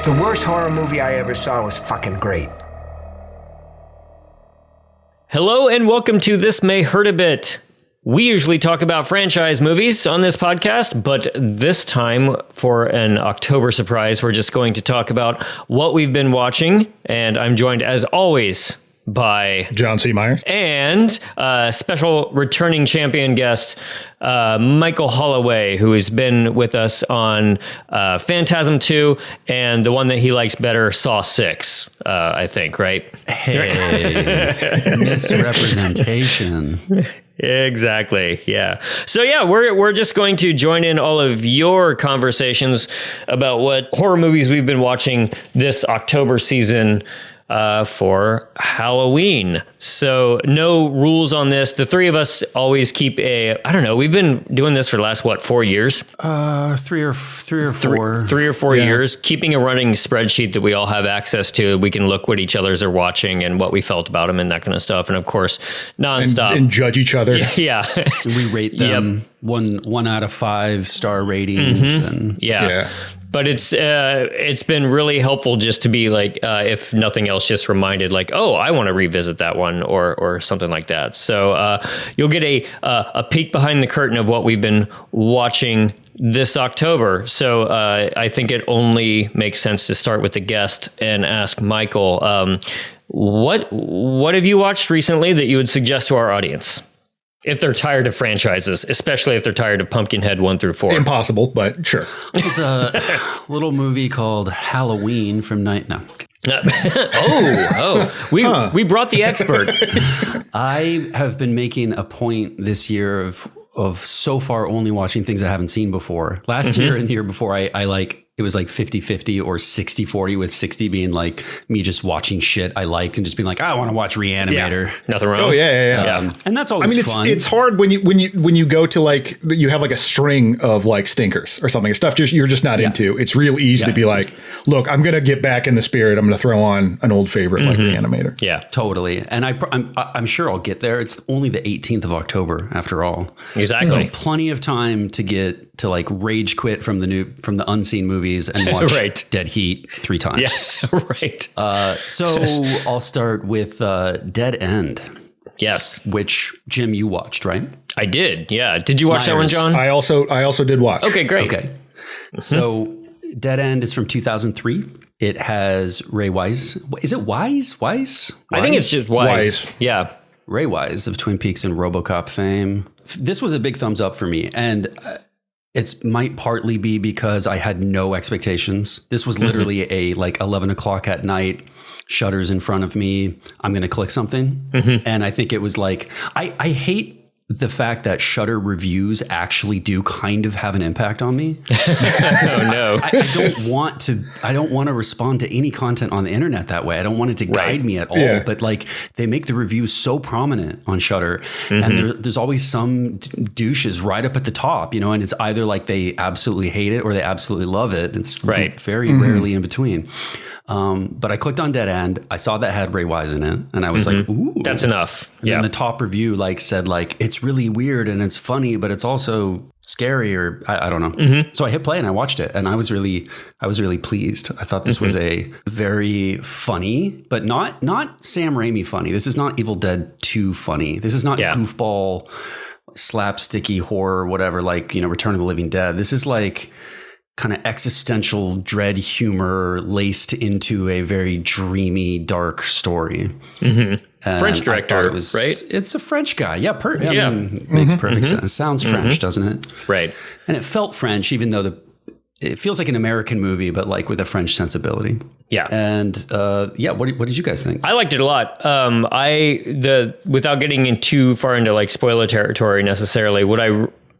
The worst horror movie I ever saw was fucking great. Hello and welcome to This May Hurt a Bit. We usually talk about franchise movies on this podcast, but this time for an October surprise, we're just going to talk about what we've been watching. And I'm joined as always by John C. Myers and special returning champion guest, Michael Holloway, who has been with us on Phantasm 2 and the one that he likes better, Saw 6, I think, right? Hey, misrepresentation. Exactly. Yeah. So yeah, we're just going to join in all of your conversations about what horror movies we've been watching this October season for Halloween. So no rules on this. The three of us always keep we've been doing this for the last, 4 years? Three or four. 3 or 4 years, keeping a running spreadsheet that we all have access to. We can look what each others are watching and what we felt about them and that kind of stuff. And of course, nonstop. and judge each other. Yeah. We rate them one out of 5-star ratings. Mm-hmm. And yeah. But it's been really helpful just to be like, if nothing else, just reminded like, oh, I want to revisit that one or something like that. So you'll get a peek behind the curtain of what we've been watching this October. So I think it only makes sense to start with the guest and ask Michael, what have you watched recently that you would suggest to our audience? If they're tired of franchises, especially if they're tired of Pumpkinhead 1 through 4. Impossible, but sure. There's a little movie called Halloween from We brought the expert. I have been making a point this year of so far only watching things I haven't seen before. Last year and the year before, it was like 50-50 or 60-40, with 60 being like me just watching shit I liked and just being like, I want to watch Reanimator. Yeah, nothing wrong. Oh yeah. And that's always fun. It's hard when you go to like, you have like a string of like stinkers or something, stuff you're just not into. It's real easy to be like, look, I'm going to get back in the spirit. I'm going to throw on an old favorite like Reanimator. Yeah, totally. And I'm sure I'll get there. It's only the 18th of October after all. Exactly. So plenty of time to get to like rage quit from the unseen movies and watch Dead Heat 3 times. Yeah, right. So I'll start with Dead End. Yes. Which, Jim, you watched, right? I did. Yeah. Did you watch that one, John? I also did watch. Okay, great. Okay. So Dead End is from 2003. It has Ray Wise. Is it Wise? I think it's just Wise. Yeah. Ray Wise of Twin Peaks and RoboCop fame. This was a big thumbs up for me. And it might partly be because I had no expectations. This was literally a like 11 o'clock at night, shutters in front of me. I'm going to click something. And I think it was like, I hate the fact that Shudder reviews actually do kind of have an impact on me. Oh no. I don't want to respond to any content on the internet that way. I don't want it to guide me at all. Yeah. But like, they make the reviews so prominent on Shudder, and there's always some douches right up at the top, and it's either like they absolutely hate it or they absolutely love it. It's very rarely in between. But I clicked on Dead End. I saw that had Ray Wise in it, and I was like, ooh. That's enough. And then the top review said it's really weird and it's funny, but it's also scary, or I don't know. So I hit play and I watched it, and I was really pleased. I thought this was a very funny, but not Sam Raimi funny. This is not Evil Dead 2 funny. This is not goofball, slapsticky horror, whatever, like, Return of the Living Dead. This is like kind of existential dread humor laced into a very dreamy, dark story. French director, right? It's a French guy. Yeah. Makes perfect sense. Sounds French, doesn't it? Right. And it felt French, even though it feels like an American movie, but like with a French sensibility. Yeah. And what did you guys think? I liked it a lot. Without getting in too far into like spoiler territory necessarily,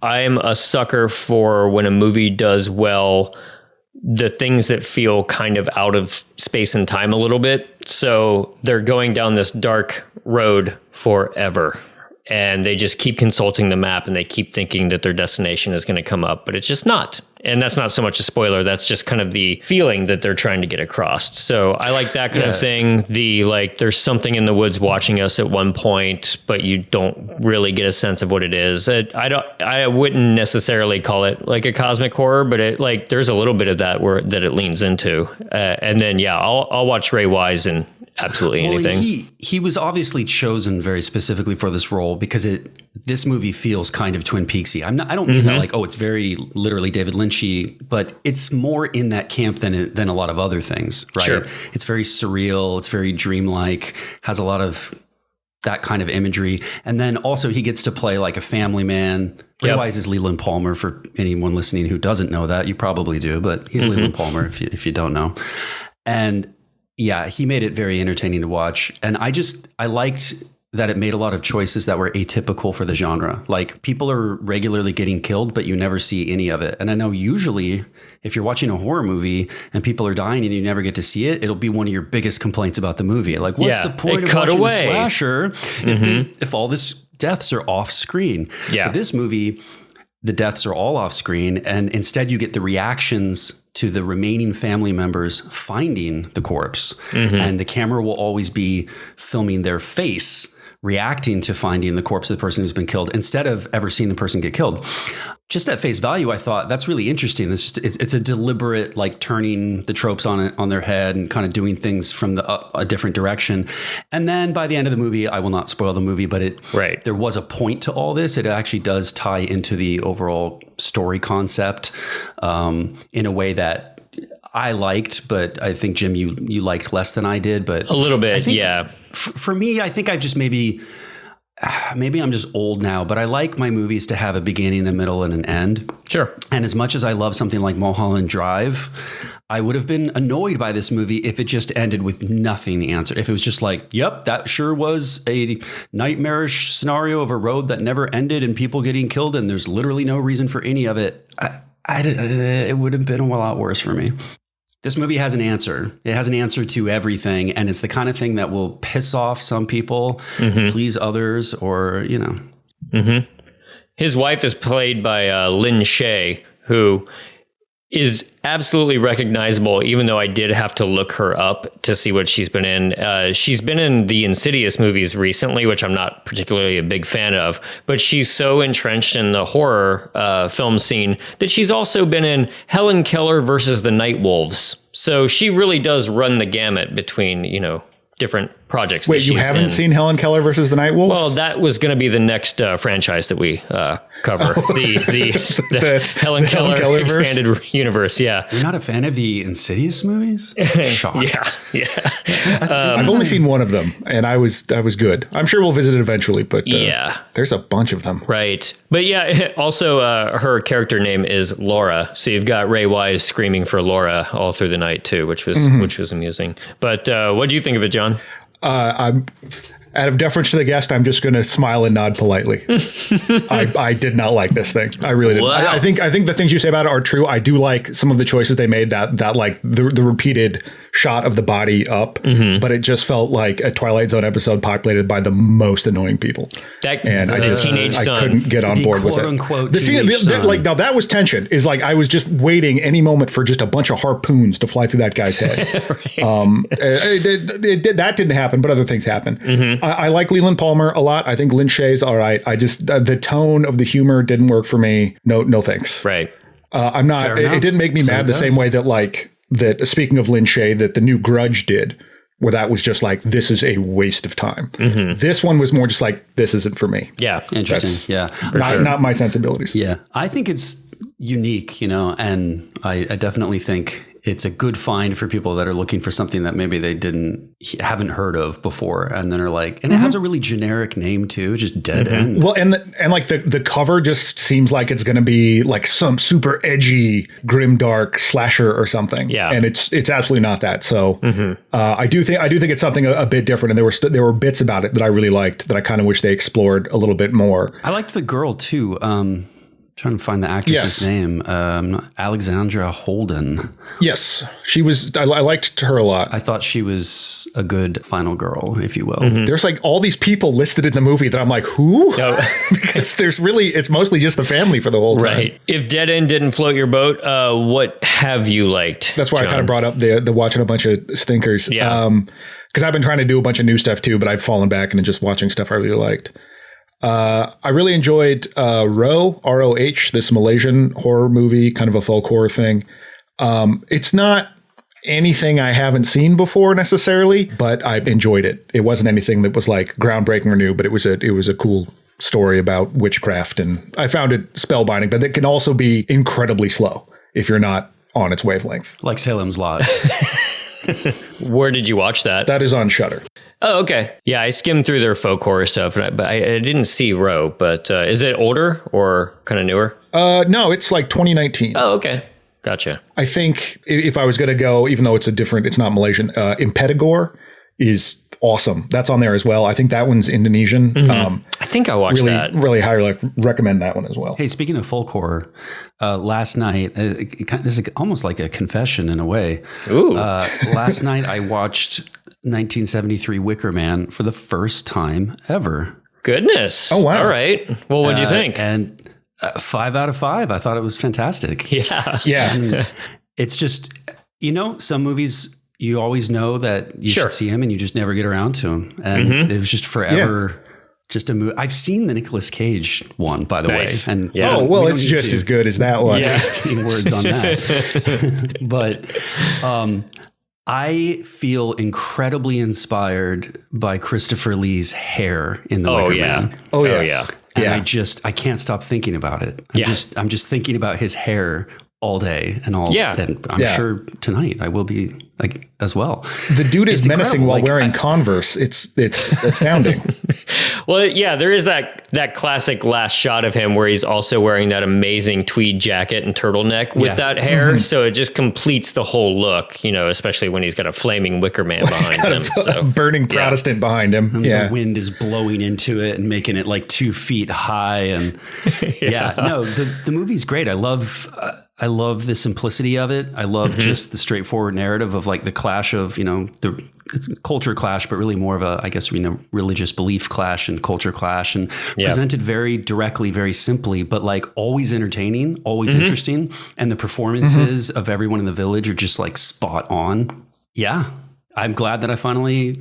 I'm a sucker for when a movie does well, the things that feel kind of out of space and time a little bit. So they're going down this dark road forever. and they just keep consulting the map and they keep thinking that their destination is going to come up, but it's just not. And that's not so much a spoiler. That's just kind of the feeling that they're trying to get across. So I like that kind of thing. The like, there's something in the woods watching us at one point, but you don't really get a sense of what it is. I wouldn't necessarily call it like a cosmic horror, but it like there's a little bit of that that it leans into. And then I'll watch Ray Wise in absolutely anything. He was obviously chosen very specifically for this role because this movie feels kind of Twin Peaksy. I don't mean that like, oh, it's very literally David Lynchy, but it's more in that camp than a lot of other things, right? Sure. It's very surreal. It's very dreamlike, has a lot of that kind of imagery. And then also he gets to play like a family man. Ray Wise is Leland Palmer, for anyone listening who doesn't know that. You probably do, but he's Leland Palmer if you don't know. And yeah, he made it very entertaining to watch. And I liked that it made a lot of choices that were atypical for the genre. Like, people are regularly getting killed, but you never see any of it. And I know usually if you're watching a horror movie and people are dying and you never get to see it, it'll be one of your biggest complaints about the movie. Like, what's the point of watching a slasher if all this deaths are off screen? Yeah. But this movie, the deaths are all off screen, and instead you get the reactions to the remaining family members finding the corpse. And the camera will always be filming their face reacting to finding the corpse of the person who's been killed instead of ever seeing the person get killed. Just at face value, I thought that's really interesting. It's a deliberate, like, turning the tropes on their head and kind of doing things from a different direction. And then by the end of the movie, I will not spoil the movie, but there was a point to all this. It actually does tie into the overall story concept in a way that I liked, but I think, Jim, you liked less than I did. But a little bit, yeah. For me, I think I just maybe I'm just old now, but I like my movies to have a beginning, a middle, and an end. Sure. And as much as I love something like Mulholland Drive, I would have been annoyed by this movie if it just ended with nothing answered. If it was just like, yep, that sure was a nightmarish scenario of a road that never ended and people getting killed, and there's literally no reason for any of it, it would have been a lot worse for me. This movie has an answer. It has an answer to everything. And it's the kind of thing that will piss off some people, please others, or, you know. His wife is played by Lynn Shay, who is absolutely recognizable, even though I did have to look her up to see what she's been in. She's been in the Insidious movies recently, which I'm not particularly a big fan of, but she's so entrenched in the horror film scene that she's also been in Helen Keller versus the Night Wolves. So she really does run the gamut between, different projects. Wait, you haven't seen Helen Keller versus the Night Wolves? Well, that was going to be the next franchise that we cover. The Helen Keller expanded universe. Yeah. You're not a fan of the Insidious movies? Shocked. Yeah. I've only seen one of them, and I was good. I'm sure we'll visit it eventually, but there's a bunch of them. Right. But yeah, also her character name is Laura. So you've got Ray Wise screaming for Laura all through the night too, which was amusing. But what do you think of it, John? I'm out of deference to the guest, I'm just going to smile and nod politely. I did not like this thing. I really didn't. Wow. I think the things you say about it are true. I do like some of the choices they made, that like the repeated shot of the body up, but it just felt like a Twilight Zone episode populated by the most annoying people. I couldn't get on board with it. Now that was tension. Is like I was just waiting any moment for just a bunch of harpoons to fly through that guy's head. That didn't happen, but other things happened. I like Leland Palmer a lot. I think Lynn Shay's all right. I just the tone of the humor didn't work for me. No thanks. Right. I'm not. It didn't make me mad the same way that speaking of Lynn Shay, that the new Grudge did, where that was just like, this is a waste of time. This one was more just like, this isn't for me. Yeah. Interesting. Not my sensibilities. Yeah. I think it's unique, and I definitely think it's a good find for people that are looking for something that maybe they haven't heard of before, and then are like, and it has a really generic name too, just Dead End. Well, and the cover just seems like it's going to be like some super edgy, grimdark slasher or something. Yeah, and it's absolutely not that. So I do think it's something a bit different, and there were bits about it that I really liked that I kind of wish they explored a little bit more. I liked the girl too. Trying to find the actress's name. Alexandra Holden. Yes, she was. I liked her a lot. I thought she was a good final girl, if you will. There's like all these people listed in the movie that I'm like, who? Because it's mostly just the family for the whole time. Right. If Dead End didn't float your boat, what have you liked? That's why I kind of brought up the watching a bunch of stinkers. Yeah. Because I've been trying to do a bunch of new stuff too, but I've fallen back into just watching stuff I really liked. I really enjoyed ROH, this Malaysian horror movie, kind of a folk horror thing. It's not anything I haven't seen before necessarily, but I enjoyed it. It wasn't anything that was like groundbreaking or new, but it was a cool story about witchcraft, and I found it spellbinding, but it can also be incredibly slow if you're not on its wavelength. Like Salem's Lot. Where did you watch that? That is on Shudder. Oh, okay. Yeah, I skimmed through their folk horror stuff, but I didn't see Row. But is it older or kind of newer? No, it's like 2019. Oh, okay. Gotcha. I think if I was going to go, even though it's not Malaysian, Impetigore is awesome. That's on there as well. I think that one's Indonesian. I think I watched that. Really highly recommend that one as well. Hey, speaking of folk horror, last night, this is almost like a confession in a way. Ooh. Last night I watched 1973 Wicker Man for the first time ever. Goodness. Oh, wow. All right. Well, what'd you think? And 5 out of 5. I thought it was fantastic. Yeah. Yeah. It's just, some movies you always know that you should see them and you just never get around to them. And it was just forever just a movie. I've seen the Nicolas Cage one, by the way. And it's just as good as that one. Yeah. Words on that. But I feel incredibly inspired by Christopher Lee's hair in The Wicker Man. Oh, yeah. And I can't stop thinking about it. I'm just thinking about his hair all day and all. Yeah. And I'm sure tonight I will be as well. The dude is menacing while wearing Converse. It's astounding. Well, yeah, there is that classic last shot of him where he's also wearing that amazing tweed jacket and turtleneck with that hair. So it just completes the whole look, especially when he's got a flaming Wicker Man behind him. A burning Protestant behind him. And the wind is blowing into it and making it like 2 feet high. And the movie's great. I love the simplicity of it. I love just the straightforward narrative of like the clash of, it's a culture clash, but really more of a, I guess, religious belief clash and culture clash, and presented very directly, very simply, but like always entertaining, always interesting. And the performances of everyone in the village are just like spot on. Yeah. I'm glad that I finally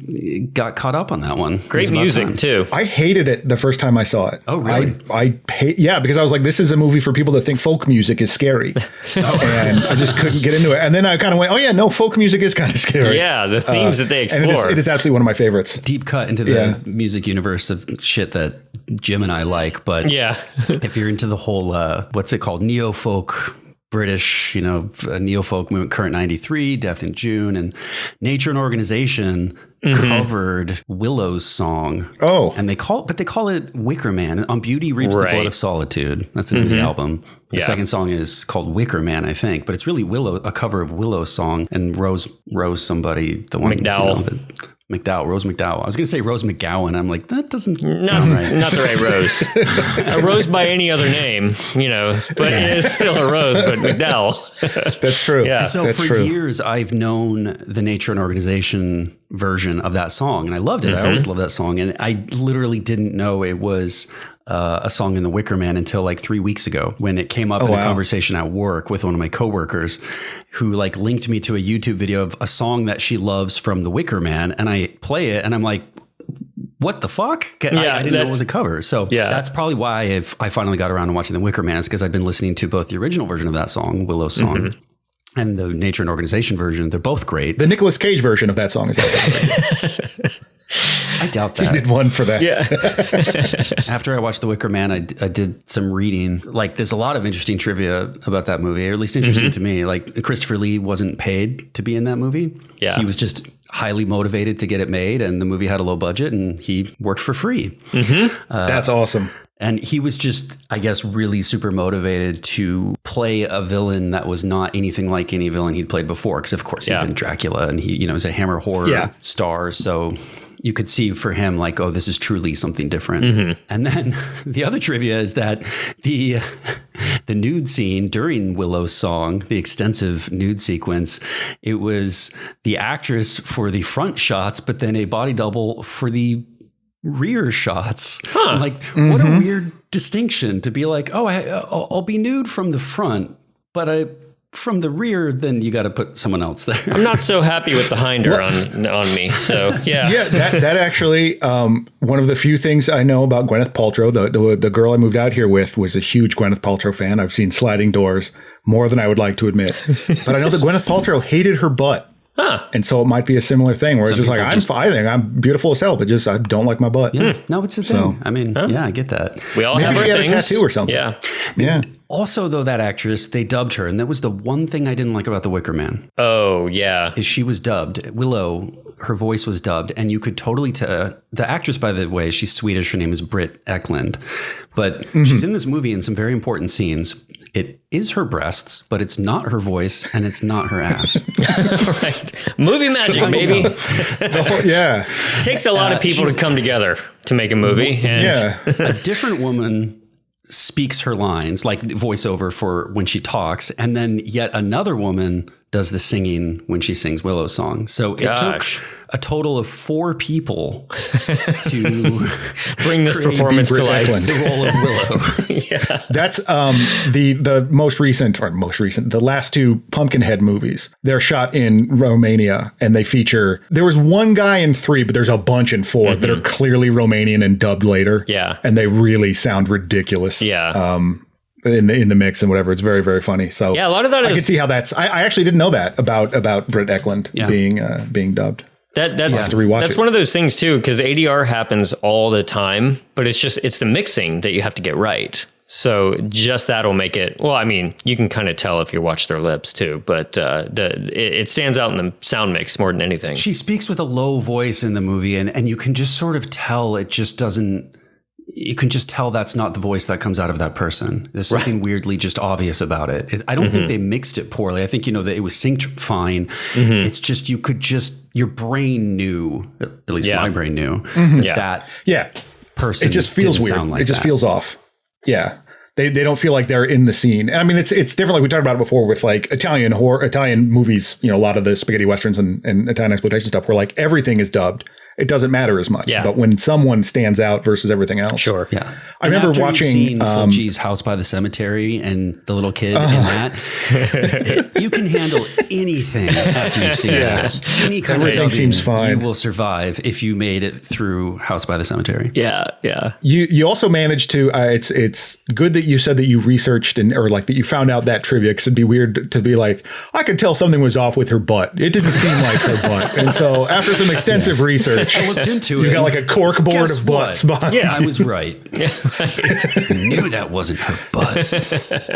got caught up on that one. Great music too. I hated it the first time I saw it. Oh, really? Because I was like, this is a movie for people that think folk music is scary. And I just couldn't get into it. And then I kind of went, oh yeah, no, folk music is kind of scary. Yeah, the themes that they explore. And it is absolutely one of my favorites. Deep cut into the music universe of shit that Jim and I like. But if you're into the whole, what's it called? Neo-folk, British, neo-folk movement, Current 93, Death in June, and Nature and Organization covered Willow's song. Oh. And they call it Wicker Man. On Beauty Reaps the Blood of Solitude. That's the name of the album. The second song is called Wicker Man, I think, but it's really a cover of Willow's song, and Rose somebody, the one Rose McDowell. I was going to say Rose McGowan. I'm like, that doesn't sound right. Not the right Rose. A Rose by any other name, but it is still a Rose, but McDowell. That's true. Yeah. And so for years, I've known the Nature and Organization version of that song, and I loved it. I always loved that song. And I literally didn't know it was a song in The Wicker Man until like 3 weeks ago, when it came up in a conversation at work with one of my coworkers, who like linked me to a YouTube video of a song that she loves from The Wicker Man. And I play it and I'm like, what the fuck? I didn't know it was a cover. So that's probably why I finally got around to watching The Wicker Man. It's because I've been listening to both the original version of that song, Willow's song, and the Nature and Organization version. They're both great. The Nicolas Cage version of that song is also great. I doubt that. He did one for that. Yeah. After I watched The Wicker Man, I did some reading. Like, there's a lot of interesting trivia about that movie, or at least interesting to me. Like, Christopher Lee wasn't paid to be in that movie. Yeah. He was just highly motivated to get it made, and the movie had a low budget, and he worked for free. That's awesome. And he was just, I guess, really super motivated to play a villain that was not anything like any villain he'd played before. Because, of course, he'd been Dracula, and he, is a Hammer horror star. So you could see for him like, oh, this is truly something different. And then the other trivia is that the the nude scene during Willow's song, the extensive nude sequence, it was the actress for the front shots, but then a body double for the rear shots. I'm like, what a weird distinction to be like, oh, I'll be nude from the front, but from the rear, then you got to put someone else there. I'm not so happy with the hinder on me. So yeah. Yeah, that actually, one of the few things I know about Gwyneth Paltrow, the girl I moved out here with was a huge Gwyneth Paltrow fan. I've seen Sliding Doors more than I would like to admit. But I know that Gwyneth Paltrow hated her butt. Huh. And so it might be a similar thing where it's just like, I think I'm beautiful as hell, but just I don't like my butt. Yeah. No, it's a thing. So, I mean, yeah, I get that. We all maybe have our she had things. a tattoo or something. Yeah. Yeah. Also, though, that actress, they dubbed her. And that was the one thing I didn't like about The Wicker Man. Oh, yeah. Is she was dubbed. Willow, her voice was dubbed. And you could totally tell. The actress, by the way, she's Swedish. Her name is Britt Eklund. But she's in this movie in some very important scenes. It is her breasts, but it's not her voice and it's not her ass. Right. Movie magic, baby. Yeah. It takes a lot of people to come together to make a movie. And Yeah. A different woman speaks her lines, like voiceover for when she talks, and then yet another woman does the singing when she sings Willow's song. So it took a total of 4 people to bring this performance to life. The role of Willow. Yeah. That's the most recent, the last 2 Pumpkinhead movies. They're shot in Romania and they feature, there was one guy in 3, but there's a bunch in 4 that are clearly Romanian and dubbed later. Yeah. And they really sound ridiculous. Yeah. In the mix and whatever. It's very, very funny. So yeah, a lot of that I can see how that's, I actually didn't know that about Britt Eklund being dubbed. That's one of those things too, because ADR happens all the time, but it's the mixing that you have to get right. So just that'll make it. Well, I mean, you can kind of tell if you watch their lips too, but it stands out in the sound mix more than anything. She speaks with a low voice in the movie, and you can just sort of tell it just doesn't. You can just tell that's not the voice that comes out of that person. There's something weirdly just obvious about it. I don't think they mixed it poorly. I think, that it was synced fine. It's just, your brain knew, at least my brain knew, that person. It just feels weird. It just feels off. Yeah. They don't feel like they're in the scene. And I mean, it's different. Like we talked about it before with like Italian movies, a lot of the spaghetti westerns and Italian exploitation stuff where like everything is dubbed. It doesn't matter as much. Yeah. But when someone stands out versus everything else. Sure. Yeah. I remember watching Fulci's House by the Cemetery and the little kid in that. You can handle anything after you've seen that. Any kind everything of seems fine. You will survive if you made it through House by the Cemetery. Yeah. Yeah. You also managed to, it's good that you said that you researched or like that you found out that trivia, because it'd be weird to be like, I could tell something was off with her butt. It didn't seem like her butt. And so after some extensive research, I looked into it. You got like a cork board of butts behind. Yeah, I was right. I knew that wasn't her butt.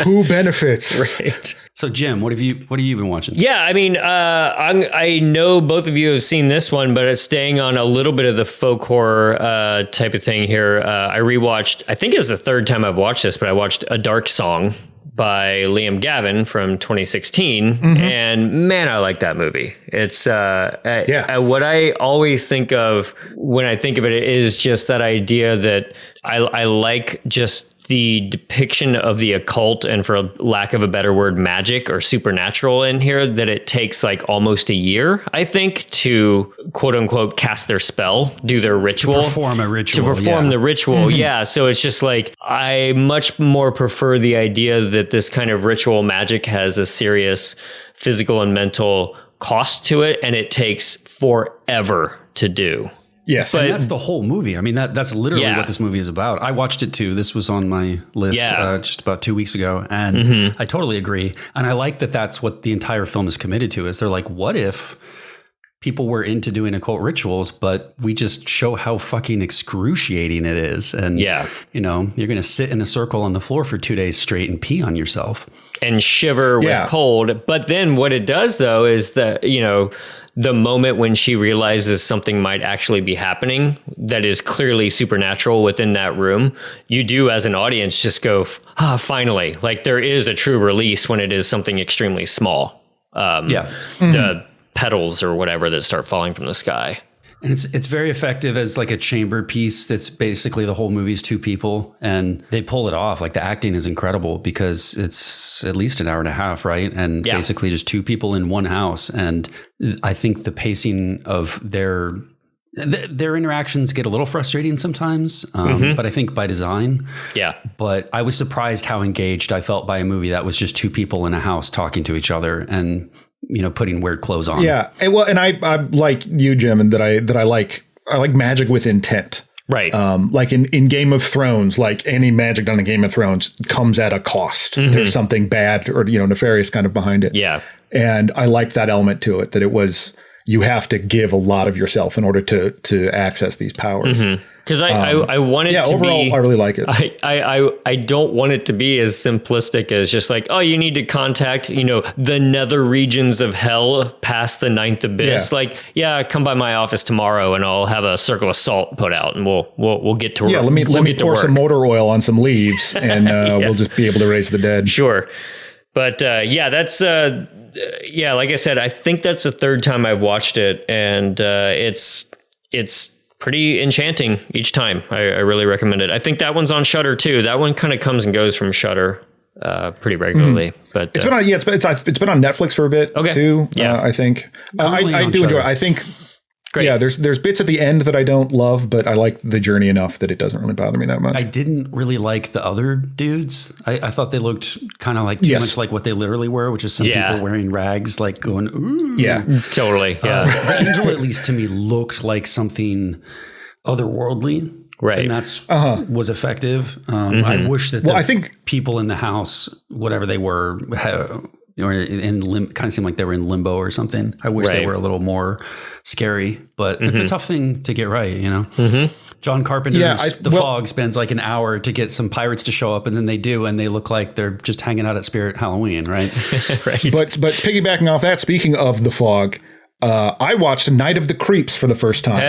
Who benefits? Right. So Jim, what have you been watching? Yeah, I mean, I know both of you have seen this one, but it's staying on a little bit of the folk horror type of thing here. I rewatched, I think it's the 3rd time I've watched this, but I watched A Dark Song by Liam Gavin from 2016. And man, I like that movie. It's what I always think of when I think of it is just that idea that I like just the depiction of the occult and, for lack of a better word, magic or supernatural in here, that it takes like almost a year, I think, to quote unquote cast their spell, do their ritual. To perform a ritual. To perform the ritual. Yeah. So it's just like, I much more prefer the idea that this kind of ritual magic has a serious physical and mental cost to it, and it takes forever to do. Yes. But that's the whole movie. I mean, that's literally what this movie is about. I watched it too. This was on my list just about 2 weeks ago. And I totally agree. And I like that that's what the entire film is committed to, is they're like, what if people were into doing occult rituals, but we just show how fucking excruciating it is. And, you're going to sit in a circle on the floor for 2 days straight and pee on yourself. And shiver with cold. But then what it does, though, is that, the moment when she realizes something might actually be happening that is clearly supernatural within that room, you do as an audience just go, finally, like there is a true release when it is something extremely small. The petals or whatever that start falling from the sky. And it's very effective as like a chamber piece. That's basically the whole movie's two people, and they pull it off. Like the acting is incredible because it's at least an hour and a half, right? And basically just two people in one house. And I think the pacing of their interactions get a little frustrating sometimes, but I think by design. Yeah. But I was surprised how engaged I felt by a movie that was just two people in a house talking to each other and, you know, putting weird clothes on. Yeah. And I like you, Jim, and that I like magic with intent. Right. Like in Game of Thrones, like any magic done in Game of Thrones comes at a cost. There's something bad or, you know, nefarious kind of behind it. Yeah. And I liked that element to it, that it was, you have to give a lot of yourself in order to access these powers. Because I want it to overall, be. I really like it. I don't want it to be as simplistic as just like, oh, you need to contact, you know, the nether regions of hell past the ninth abyss. Yeah. Like, come by my office tomorrow and I'll have a circle of salt put out and we'll get to work. Yeah, let me pour some motor oil on some leaves and we'll just be able to raise the dead. Sure. But that's like I said, I think that's the third time I've watched it, and it's pretty enchanting each time. I really recommend it. I think that one's on Shudder too. That one kind of comes and goes from Shudder pretty regularly. But it's been on it's been on Netflix for a bit too. Yeah, I think I do enjoy it. I think. Great. Yeah, there's bits at the end that I don't love, but I like the journey enough that it doesn't really bother me that much. I didn't really like the other dudes. I thought they looked kind of like too much like what they literally were, which is some people wearing rags, like going, ooh. Yeah, totally. Yeah. The angel, at least to me, looked like something otherworldly. Right. And that's was effective. I wish that I think people in the house, whatever they were, or kind of seemed like they were in limbo or something. I wish they were a little more scary, but it's a tough thing to get right, you know? John Carpenter's The Fog spends like an hour to get some pirates to show up, and then they do, and they look like they're just hanging out at Spirit Halloween, right? Right. But piggybacking off that, speaking of The Fog, I watched Night of the Creeps for the first time.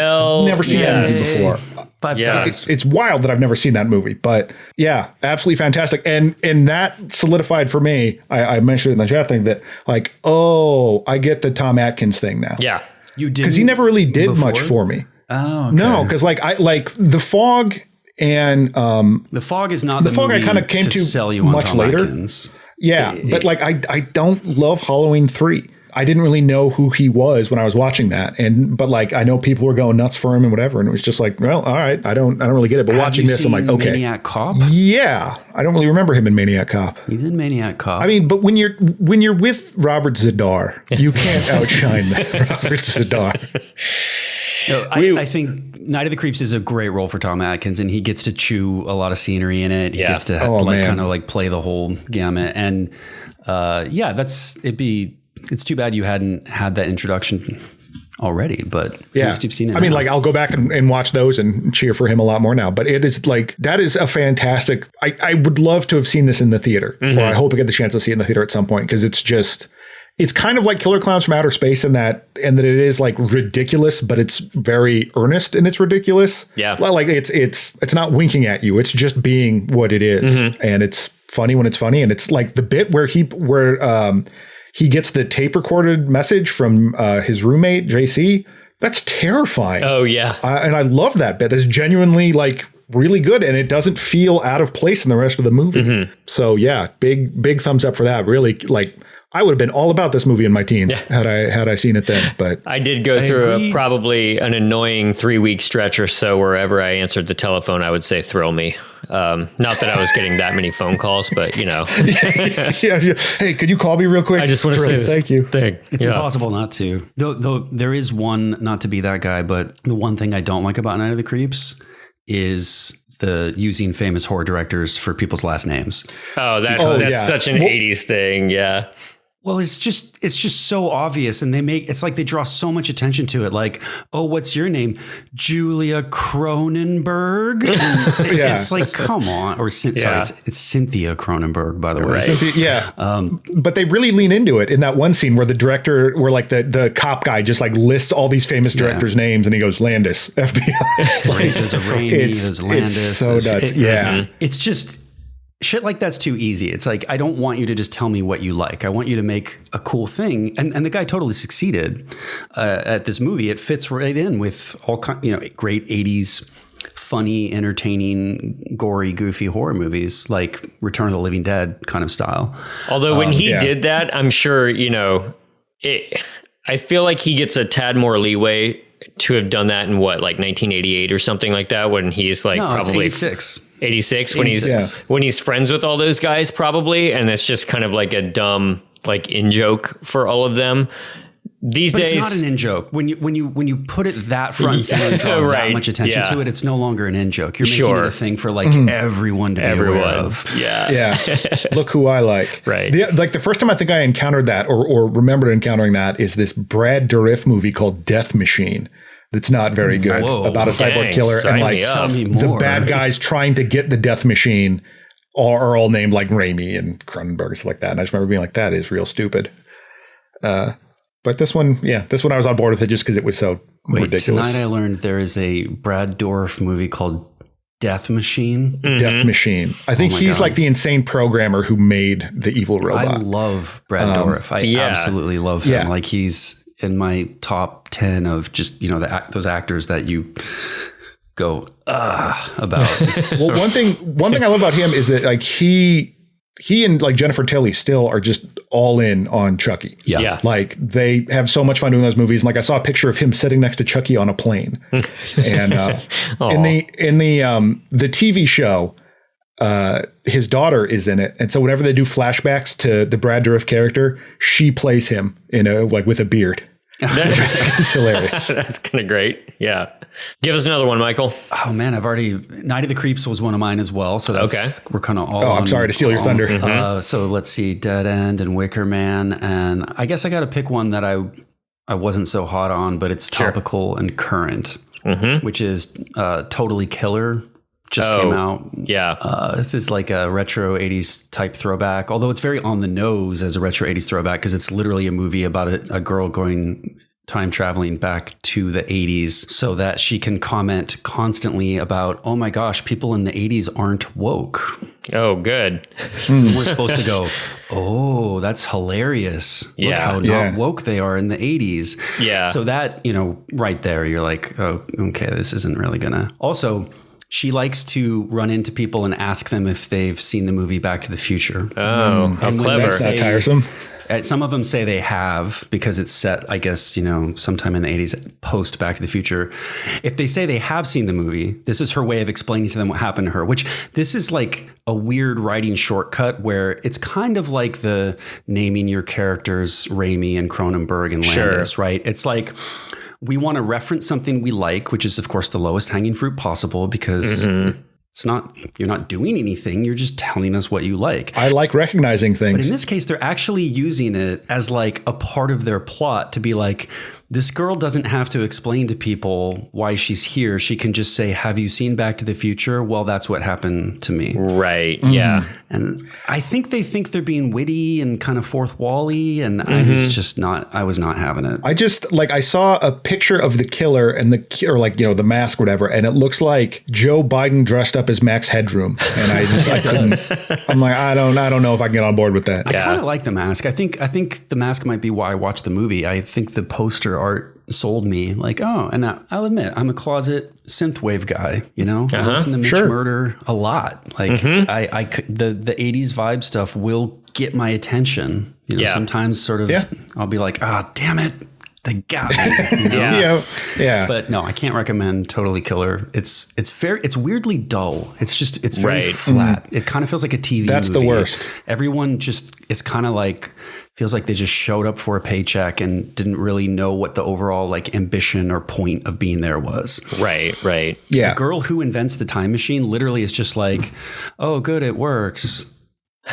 Never seen that movie before. 5 stars. It's wild that I've never seen that movie, but yeah, absolutely fantastic. And that solidified for me. I mentioned it in the chat thing that like, I get the Tom Atkins thing now. Yeah, you did, because he never really did much for me. Oh, okay. No, because like I like The Fog and The Fog is not the Fog. I kind of came to sell you much Tom later. Atkins. Yeah, but like I don't love Halloween 3. I didn't really know who he was when I was watching that, but like I know people were going nuts for him and whatever, and it was just like, well, all right, I don't really get it. But watching this, I'm like, okay, Maniac Cop. Yeah, I don't really remember him in Maniac Cop. He's in Maniac Cop. I mean, but when you're with Robert Z'Dar, you can't outshine Robert Z'Dar. No, I think Night of the Creeps is a great role for Tom Atkins, and he gets to chew a lot of scenery in it. He gets to kind of like play the whole gamut, and it's too bad you hadn't had that introduction already, but at least you've seen it. I mean, like I'll go back and watch those and cheer for him a lot more now, but it is like, that is a fantastic, I would love to have seen this in the theater, or I hope I get the chance to see it in the theater at some point. Cause it's kind of like Killer Clowns from Outer Space in that it is like ridiculous, but it's very earnest in its ridiculous. Yeah. Like it's not winking at you. It's just being what it is. And it's funny when it's funny. And it's like the bit where he gets the tape recorded message from his roommate, JC. That's terrifying. Oh, yeah. And I love that bit. That's genuinely like really good. And it doesn't feel out of place in the rest of the movie. So yeah, big thumbs up for that. Really, like I would have been all about this movie in my teens had I seen it then. But I did go through probably an annoying 3-week stretch or so wherever I answered the telephone, I would say, thrill me. Not that I was getting that many phone calls, but you know. Yeah. Hey, could you call me real quick? I just want to say thank you. It's impossible not to. Though there is one, not to be that guy, but the one thing I don't like about Night of the Creeps is the using famous horror directors for people's last names. Oh, that's such an 80s thing. Yeah. Well, it's just so obvious, and it's like they draw so much attention to it. Like, oh, what's your name? Julia Cronenberg. It's like, come on. Or sorry, it's Cynthia Cronenberg, by the way. Right. But they really lean into it in that one scene where the director, where like the cop guy just like lists all these famous directors' names, and he goes Landis, FBI. Right. There's a Raimi, there's Landis. It's so nuts. It's just. shit like that's too easy. It's like, I don't want you to just tell me what you like. I want you to make a cool thing. And the guy totally succeeded at this movie. It fits right in with all great 80s, funny, entertaining, gory, goofy horror movies like Return of the Living Dead kind of style. Although when he did that, I'm sure, I feel like he gets a tad more leeway to have done that in what, like 1988 or something like that, when he's like probably 86 when he's friends with all those guys probably, and it's just kind of like a dumb like in joke for all of them. These days, it's not an in joke. When you put it that front and center and draw that much attention to it, it's no longer an in joke. You're making it a thing for like everyone to be aware of. Yeah. Look who I like. Right. The first time I think I encountered that or remembered encountering that is this Brad Dourif movie called Death Machine. That's not very good. About a cyborg killer and like the bad guys trying to get the Death Machine are all named like Raimi and Cronenberg and stuff like that. And I just remember being like, that is real stupid. But this one I was on board with it just because it was so ridiculous. Tonight I learned there is a Brad Dourif movie called Death Machine. Mm-hmm. Death Machine. I think he's like the insane programmer who made the evil robot. I love Brad Dourif. I absolutely love him. Yeah. Like he's in my top 10 of just, those actors that you go about. Well, one thing I love about him is that like he and like Jennifer Tilly still are just all in on Chucky. Yeah. Like they have so much fun doing those movies. And like I saw a picture of him sitting next to Chucky on a plane. And in the TV show, his daughter is in it. And so whenever they do flashbacks to the Brad Dourif character, she plays him with a beard. It's hilarious. That's kind of great. Yeah. Give us another one, Michael. Oh man, Night of the Creeps was one of mine as well. So that's we're kind of all. I'm sorry to steal your thunder. So let's see, Dead End and Wicker Man, and I guess I got to pick one that I wasn't so hot on, but it's topical and current, which is Totally Killer. Just came out. Yeah. This is like a retro 80s type throwback, although it's very on the nose as a retro 80s throwback because it's literally a movie about a girl going time traveling back to the 80s so that she can comment constantly about, oh my gosh, people in the 80s aren't woke. Oh, good. We're supposed to go, oh, that's hilarious. Look how not woke they are in the 80s. Yeah. So that, right there, you're like, oh, okay, this isn't really gonna. Also, she likes to run into people and ask them if they've seen the movie Back to the Future. Oh, how clever. That's not tiresome. Some of them say they have because it's set, I guess, sometime in the 80s post Back to the Future. If they say they have seen the movie, this is her way of explaining to them what happened to her, which this is like a weird writing shortcut where it's kind of like the naming your characters Raimi and Cronenberg and Landis, right? It's like, we want to reference something we like, which is, of course, the lowest hanging fruit possible because it's not, you're not doing anything. You're just telling us what you like. I like recognizing things. But in this case, they're actually using it as like a part of their plot to be like, this girl doesn't have to explain to people why she's here. She can just say, have you seen Back to the Future? Well, that's what happened to me. Right. Yeah. And I think they think they're being witty and kind of fourth wall-y, and I was not having it. I saw a picture of the killer and the mask, whatever, and it looks like Joe Biden dressed up as Max Headroom. And I couldn't, I'm like, I don't know if I can get on board with that. I kind of like the mask. I think the mask might be why I watched the movie. I think the poster art sold me like, oh, and I'll admit I'm a closet synthwave guy, I listen to Mitch Murder a lot. Like the 80s vibe stuff will get my attention. Sometimes sort of I'll be like, damn it, they got me. Yeah. But no, I can't recommend Totally Killer. It's weirdly dull. It's very flat. It kind of feels like a TV That's movie. The worst. Everyone just is kind of like, feels like they just showed up for a paycheck and didn't really know what the overall like ambition or point of being there was. Right. Yeah. The girl who invents the time machine literally is just like, oh, good, it works.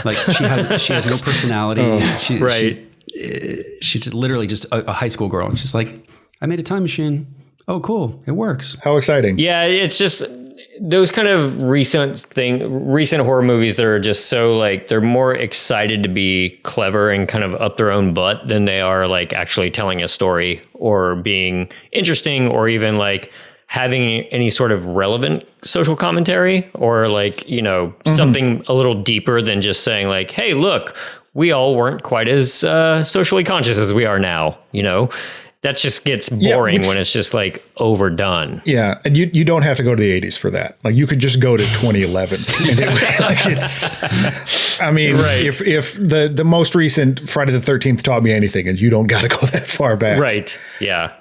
Like she has no personality. She's literally just a high school girl. And she's like, I made a time machine. Oh, cool. It works. How exciting. Yeah. It's just those kind of recent horror movies that are just so like, they're more excited to be clever and kind of up their own butt than they are like actually telling a story or being interesting or even like having any sort of relevant social commentary or like, something a little deeper than just saying like, hey, look, we all weren't quite as socially conscious as we are now, That just gets boring when it's just like overdone. Yeah, and you don't have to go to the 80s for that. Like you could just go to 2011. And Right. if the most recent Friday the 13th taught me anything, is you don't got to go that far back. Right. Yeah.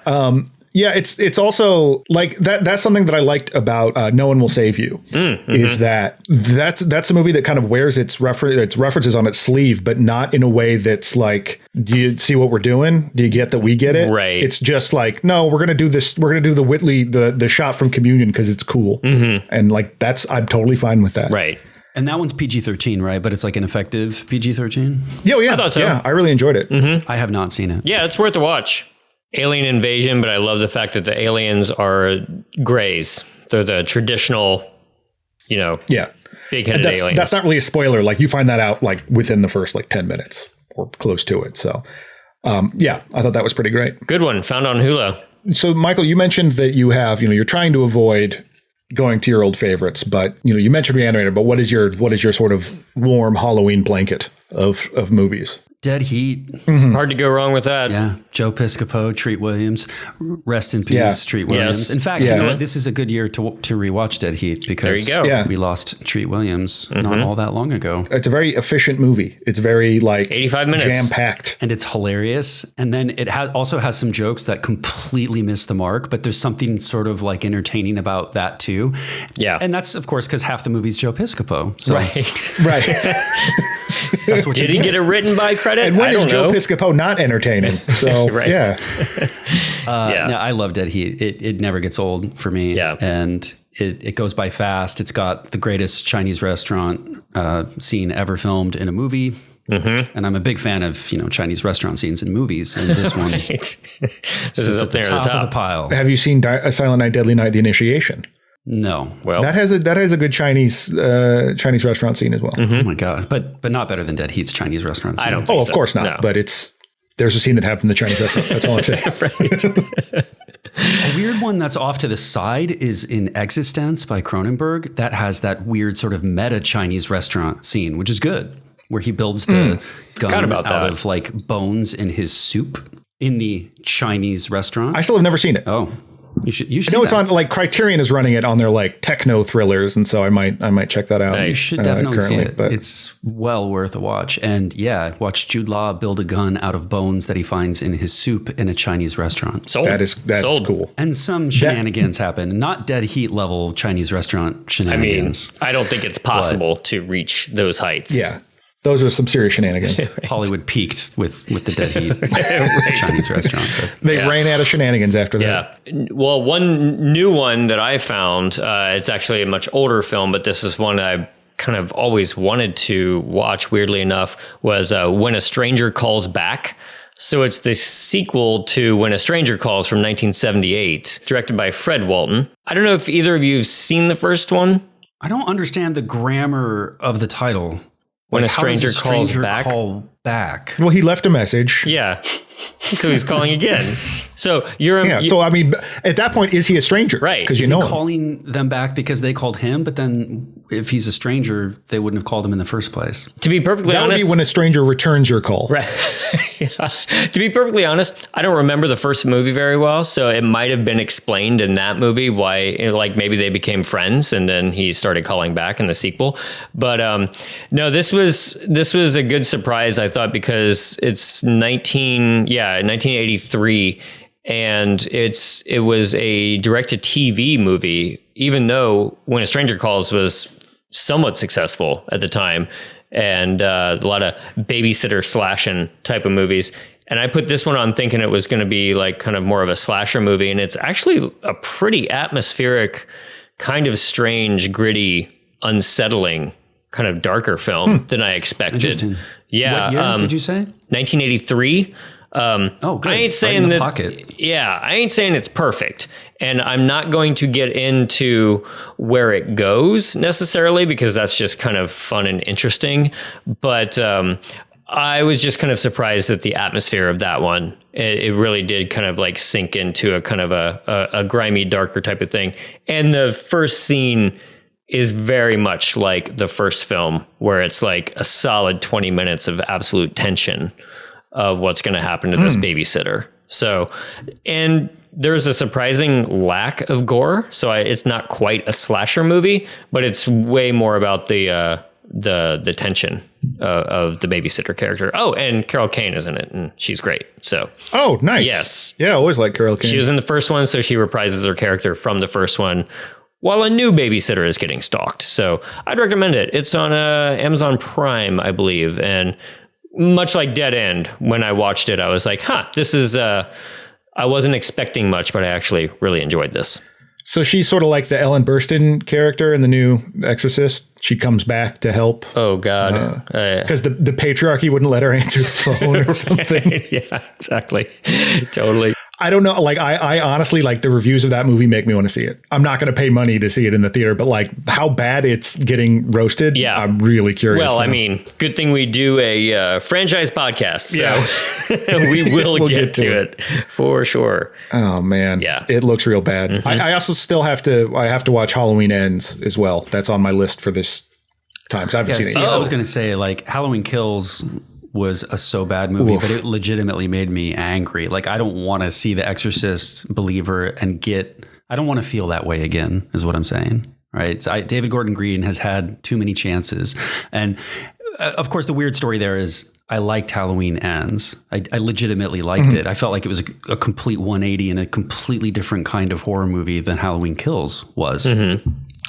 Yeah, it's also like that's something that I liked about No One Will Save You is that's a movie that kind of wears its references on its sleeve, but not in a way that's like, do you see what we're doing? Do you get that we get it? Right. It's just like, no, we're gonna do this. We're gonna do the Whitley the shot from Communion because it's cool, and like I'm totally fine with that. Right. And that one's PG-13, right? But it's like an effective PG-13. Yeah, I thought so. Yeah, I really enjoyed it. I have not seen it. Yeah, it's worth a watch. Alien invasion, but I love the fact that the aliens are grays. They're the traditional, big-headed aliens. That's not really a spoiler. Like you find that out like within the first like 10 minutes or close to it. So, I thought that was pretty great. Good one. Found on Hulu. So, Michael, you mentioned that you have, you're trying to avoid going to your old favorites, but you mentioned Reanimator. But what is your sort of warm Halloween blanket of movies? Dead Heat. Hard to go wrong with that. Yeah. Joe Piscopo, Treat Williams. Rest in peace, Yeah. Treat Williams. Yes. In fact, you know what? This is a good year to rewatch Dead Heat because There you go. Yeah. we lost Treat Williams not all that long ago. It's a very efficient movie. It's very like 85 minutes. jam packed. And it's hilarious. And then it also has some jokes that completely miss the mark, but there's something sort of like entertaining about that too. Yeah. And that's, of course, because half the movie's Joe Piscopo. So Right. Right. that's what Did you he get a written by credit? And when I is don't Joe know. Piscopo not entertaining? So Right. yeah. No, I love Dead Heat. It never gets old for me. Yeah. And it goes by fast. It's got the greatest Chinese restaurant scene ever filmed in a movie. And I'm a big fan of, Chinese restaurant scenes in movies. And this one Right. This is up there at the top. of the pile. Have you seen Silent Night, Deadly Night: The Initiation? No. Well, That has a good Chinese restaurant scene as well. Oh my God. But not better than Dead Heat's Chinese restaurant scene. I don't think Oh, of so. course not. No. But there's a scene that happened in the Chinese restaurant. That's all I'm saying. A weird one that's off to the side is in Existence by Cronenberg. That has that weird sort of meta Chinese restaurant scene, which is good, where he builds the gun about out that. of like bones in his soup in the Chinese restaurant. I still have never seen it. Oh, you should. I know it's on like Criterion is running it on their like techno thrillers, and so I might check that out. Nice. You should definitely see it. But It's well worth a watch. And yeah, watch Jude Law build a gun out of bones that he finds in his soup in a Chinese restaurant. sold. that is Sold. cool. And some shenanigans happen, not Dead Heat level Chinese restaurant I mean, shenanigans. I don't think it's possible to reach those heights. Yeah, those are some serious shenanigans. Hollywood peaked with the Dead Heat Chinese restaurant. But They ran out of shenanigans after that. Yeah. Well, one new one that I found, it's actually a much older film, but this is one that I kind of always wanted to watch, weirdly enough, was When a Stranger Calls Back. So it's the sequel to When a Stranger Calls from 1978, directed by Fred Walton. I don't know if either of you have seen the first one. I don't understand the grammar of the title. When Like, a how does stranger calls back. call back? Well, he left a message. Yeah. So he's calling again. So you're Yeah. So I mean, at that point, is he a stranger? Right. Because Is you he know him. calling them back because they called him? But then if he's a stranger, they wouldn't have called him in the first place. To be perfectly That would honest, be when a stranger returns your call. right. Yeah. To be perfectly honest, I don't remember the first movie very well, so it might have been explained in that movie why, like maybe they became friends and then he started calling back in the sequel. But no, this was a good surprise, I thought, because it's 1983, and it was a direct-to-TV movie, even though When a Stranger Calls was somewhat successful at the time, and a lot of babysitter slashing type of movies. And I put this one on thinking it was going to be like kind of more of a slasher movie, and it's actually a pretty atmospheric, kind of strange, gritty, unsettling, kind of darker film than I expected. Interesting. Yeah. What year did you say? 1983. Oh, good. I ain't Right saying in the that. pocket. Yeah, I ain't saying it's perfect, and I'm not going to get into where it goes necessarily because that's just kind of fun and interesting. But I was just kind of surprised at the atmosphere of that one. It really did kind of like sink into a kind of a grimy, darker type of thing. And the first scene is very much like the first film, where it's like a solid 20 minutes of absolute tension of what's going to happen to this babysitter. So, and there's a surprising lack of gore. So it's not quite a slasher movie, but it's way more about the tension of the babysitter character. Oh, and Carol Kane is in it, and she's great. So, oh, nice. Yes, yeah, I always like Carol Kane. She was in the first one, so she reprises her character from the first one, while a new babysitter is getting stalked. So, I'd recommend it. It's on Amazon Prime, I believe, and much like Dead End, when I watched it, I was like, this is. I wasn't expecting much, but I actually really enjoyed this. So she's sort of like the Ellen Burstyn character in the new Exorcist. She comes back to help. Oh, God. Because the patriarchy wouldn't let her answer the phone or something. Yeah, exactly. Totally. I don't know. Like, I honestly, like, the reviews of that movie make me want to see it. I'm not going to pay money to see it in the theater, but like how bad it's getting roasted. Yeah. I'm really curious. Well, now. I mean, good thing we do a franchise podcast. So we will we'll get to it for sure. Oh, man. Yeah. It looks real bad. Mm-hmm. I also still have to watch Halloween Ends as well. That's on my list for this time. So I haven't seen it yet. I was going to say, like, Halloween Kills was a so bad movie, but it legitimately made me angry. Like, I don't want to see The Exorcist Believer and I don't want to feel that way again, is what I'm saying. Right. So David Gordon Green has had too many chances. And of course, the weird story there is I liked Halloween Ends. I legitimately liked it. I felt like it was a complete 180 and a completely different kind of horror movie than Halloween Kills was.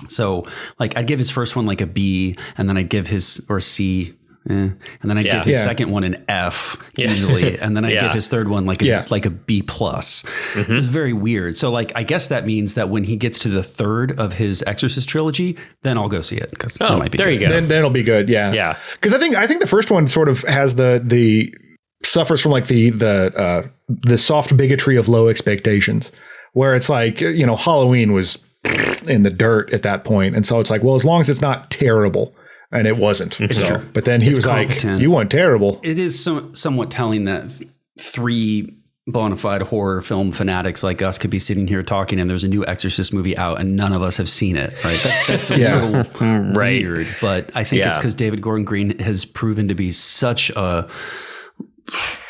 So like I'd give his first one like a B, and then I'd give his, or C, and then I'd give his second one an F easily, and then I'd give his third one like a B plus. It was very weird. So like I guess that means that when he gets to the third of his Exorcist trilogy, then I'll go see it, because that might be there. Good. You go. Then it'll be good. Yeah. Because I think the first one sort of has the suffers from like the soft bigotry of low expectations, where it's like, you know, Halloween was in the dirt at that point, and so it's like, well, as long as it's not terrible. And it wasn't. So, but then he was competent. Like, you weren't terrible. It is somewhat telling that three bona fide horror film fanatics like us could be sitting here talking, and there's a new Exorcist movie out and none of us have seen it. Right? That's a little weird. But I think it's because David Gordon Green has proven to be such a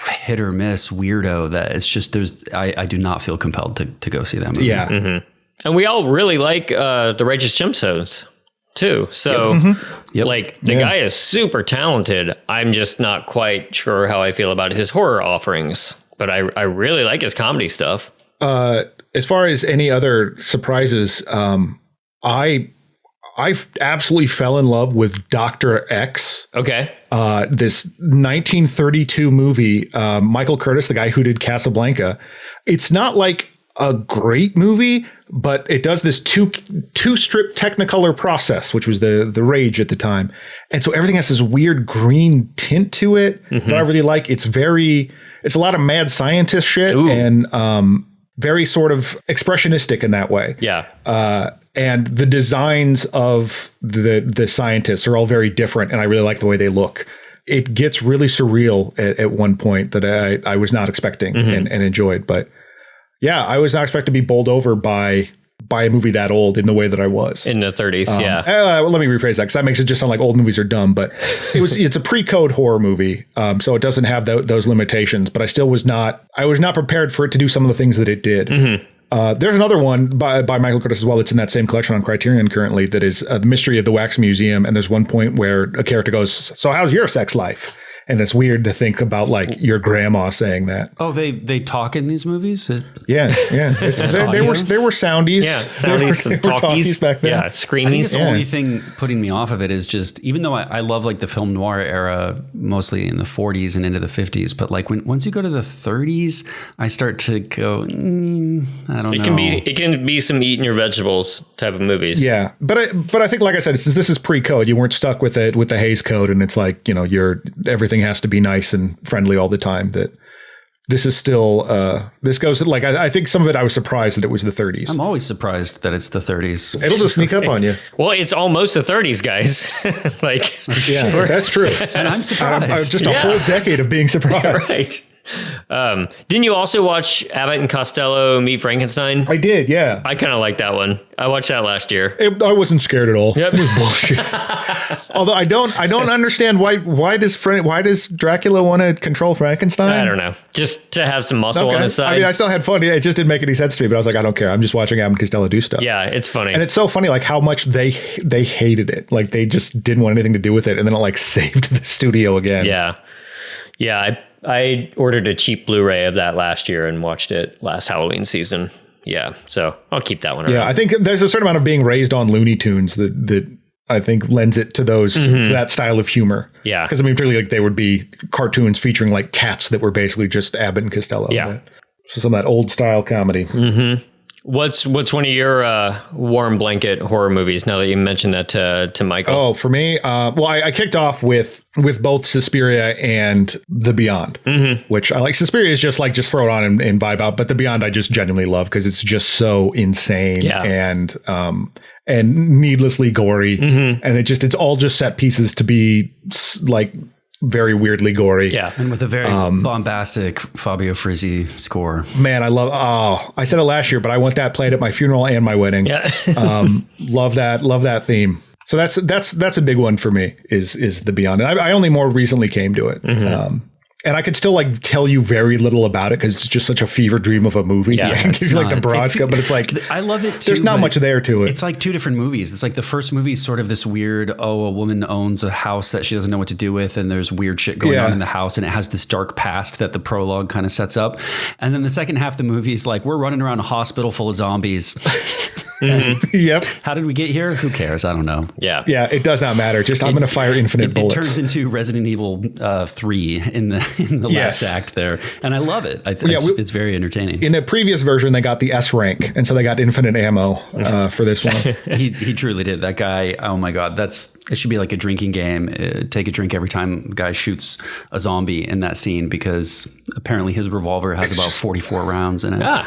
hit or miss weirdo that it's just, I do not feel compelled to go see that movie. Yeah. And we all really like The Righteous Gemstones too. So like the guy is super talented. I'm just not quite sure how I feel about his horror offerings, but I really like his comedy stuff. As far as any other surprises, I absolutely fell in love with Dr. X. Okay. This 1932 movie, Michael Curtis, the guy who did Casablanca. It's not like a great movie, but it does this two strip Technicolor process, which was the rage at the time. And so everything has this weird green tint to it that I really like. It's a lot of mad scientist shit and very sort of expressionistic in that way. Yeah. And the designs of the scientists are all very different, and I really like the way they look. It gets really surreal at one point that I was not expecting and enjoyed, but yeah, I was not expected to be bowled over by a movie that old in the way that I was. In the 30s, let me rephrase that, because that makes it just sound like old movies are dumb. But it's a pre-code horror movie, so it doesn't have those limitations. But I was not prepared for it to do some of the things that it did. There's another one by Michael Curtis as well that's in that same collection on Criterion currently, that is The Mystery of the Wax Museum. And there's one point where a character goes, "So how's your sex life?" And it's weird to think about like your grandma saying that. Oh, they talk in these movies? Yeah. They were soundies. Yeah, soundies they were talkies back then. Yeah, screamies. The only thing putting me off of it is just, even though I love like the film noir era, mostly in the 40s and into the 50s, but like once you go to the 30s, I start to go, I don't know. It can be some eating your vegetables type of movies. Yeah, but I think, like I said, this is pre-code. You weren't stuck with the Hays Code, and it's like, you know, everything has to be nice and friendly all the time. That this is still this goes like I think some of it I was surprised that it was the 30s. I'm always surprised that it's the 30s. It'll just sneak up on you. Well, it's almost the 30s, guys. Like, Yeah, that's true. And I'm surprised. I'm just a whole decade of being surprised. right. Didn't you also watch Abbott and Costello Meet Frankenstein? I did, yeah. I kind of like that one. I watched that last year. I wasn't scared at all. Yep. It was bullshit. Although I don't understand why does Dracula want to control Frankenstein? I don't know. Just to have some muscle on his side. I mean, I still had fun. It just didn't make any sense to me, but I was like, I don't care. I'm just watching Abbott and Costello do stuff. Yeah, it's funny. And it's so funny, like how much they hated it. Like they just didn't want anything to do with it, and then it like saved the studio again. Yeah. Yeah, I ordered a cheap Blu-ray of that last year and watched it last Halloween season. Yeah, so I'll keep that one around. Yeah, I think there's a certain amount of being raised on Looney Tunes that I think lends it to those to that style of humor. Yeah. Because I mean, particularly like they would be cartoons featuring like cats that were basically just Abbott and Costello. Yeah. Right? So some of that old style comedy. What's one of your warm blanket horror movies? Now that you mentioned that to Michael. Oh, for me, well, I kicked off with both Suspiria and The Beyond, which I like. Suspiria is just throw it on and vibe out, but The Beyond I just genuinely love because it's just so insane and needlessly gory, and it's all just set pieces to be like very weirdly gory. Yeah. And with a very bombastic Fabio Frizzi score. Man, I love, I said it last year, but I want that played at my funeral and my wedding. Yeah. Love that theme. So that's a big one for me is The Beyond. And I only more recently came to it. And I could still like tell you very little about it because it's just such a fever dream of a movie. Yeah, I can give you like the broad scope, but it's like I love it too. There's not much there to it. It's like two different movies. It's like the first movie is sort of this weird, a woman owns a house that she doesn't know what to do with, and there's weird shit going on in the house, and it has this dark past that the prologue kind of sets up. And then the second half of the movie is like, we're running around a hospital full of zombies. Yep. How did we get here? Who cares? I don't know. Yeah. Yeah, it does not matter. Just I'm going to fire infinite bullets. It turns into Resident Evil 3 in the last act there, and I love it. It's very entertaining. In the previous version, they got the S rank, and so they got infinite ammo for this one. He truly did. That guy. Oh my God, it should be like a drinking game. Take a drink every time a guy shoots a zombie in that scene because apparently his revolver has about 44 rounds in it.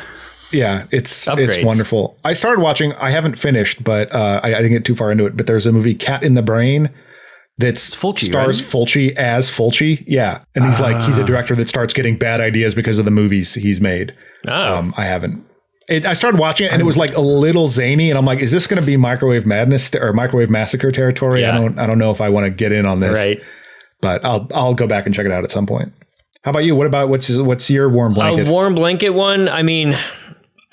Yeah, it's Upgrades. wonderful. I started watching. I haven't finished, but I didn't get too far into it. But there's a movie, Cat in the Brain, that's Fulci, stars right? Fulci as Fulci. Yeah, and he's he's a director that starts getting bad ideas because of the movies he's made. I haven't. I started watching it and it was like a little zany, and I'm like, is this going to be Microwave Madness or Microwave Massacre territory? Yeah. I don't know if I want to get in on this. Right. But I'll go back and check it out at some point. How about you? What's your warm blanket? A warm blanket one. I mean,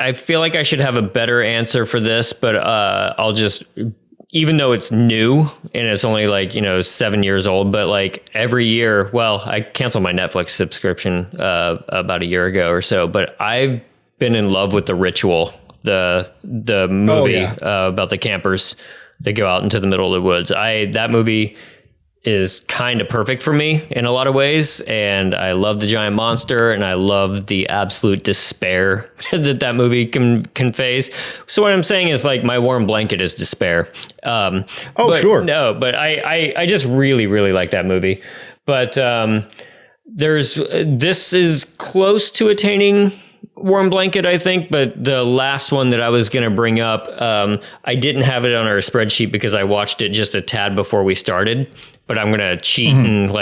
I feel like I should have a better answer for this, but I'll just, even though it's new and it's only 7 years old, but like every year, well, I canceled my Netflix subscription about a year ago or so, but I've been in love with The Ritual, the movie about the campers that go out into the middle of the woods. That movie is kind of perfect for me in a lot of ways. And I love the giant monster and I love the absolute despair that movie conveys. So what I'm saying is like my warm blanket is despair. Sure. No, but I just really, really like that movie. But this is close to attaining warm blanket, I think, but the last one that I was going to bring up, I didn't have it on our spreadsheet because I watched it just a tad before we started, but I'm going to cheat and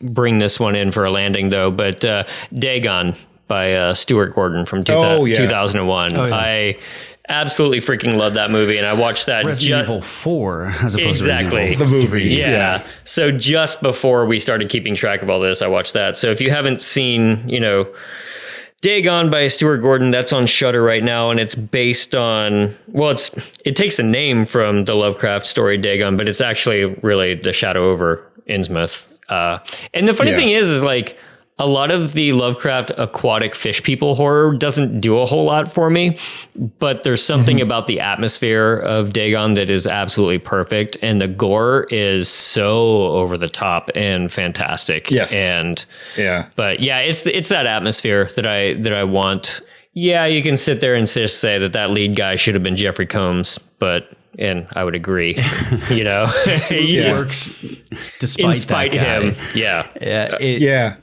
bring this one in for a landing though. But Dagon by Stuart Gordon from 2001. Oh, yeah. I absolutely freaking love that movie, and I watched that Resident Evil 4 as opposed to Resident Evil the movie. 3. Yeah. So just before we started keeping track of all this, I watched that. So if you haven't seen, Dagon by Stuart Gordon, that's on Shudder right now, and it's based on, it takes the name from the Lovecraft story Dagon, but it's actually really The Shadow over Innsmouth. And the funny thing is like a lot of the Lovecraft aquatic fish people horror doesn't do a whole lot for me, but there's something about the atmosphere of Dagon that is absolutely perfect, and the gore is so over the top and fantastic. Yes. But yeah, it's that atmosphere that I want. Yeah, you can sit there and just say that lead guy should have been Jeffrey Combs, but and I would agree. You know, he It just works despite in spite that guy. him. Yeah. Yeah.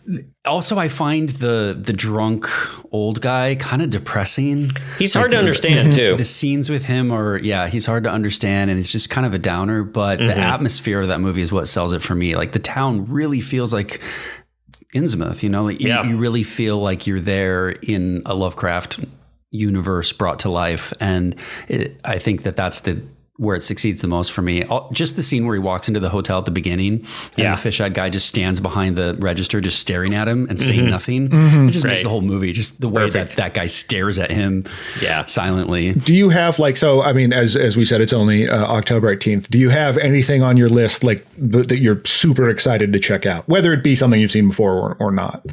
Also, I find the drunk old guy kind of depressing. He's hard to understand too. The scenes with him are, he's hard to understand, and it's just kind of a downer. But the atmosphere of that movie is what sells it for me. Like the town really feels like Innsmouth. You know, like you really feel like you're there in a Lovecraft universe brought to life, and I think that's where it succeeds the most for me. Just the scene where he walks into the hotel at the beginning and the fish-eyed guy just stands behind the register just staring at him and saying nothing. It just makes the whole movie, just the way that guy stares at him silently. Do you have as we said, it's only October 18th. Do you have anything on your list that you're super excited to check out, whether it be something you've seen before or not?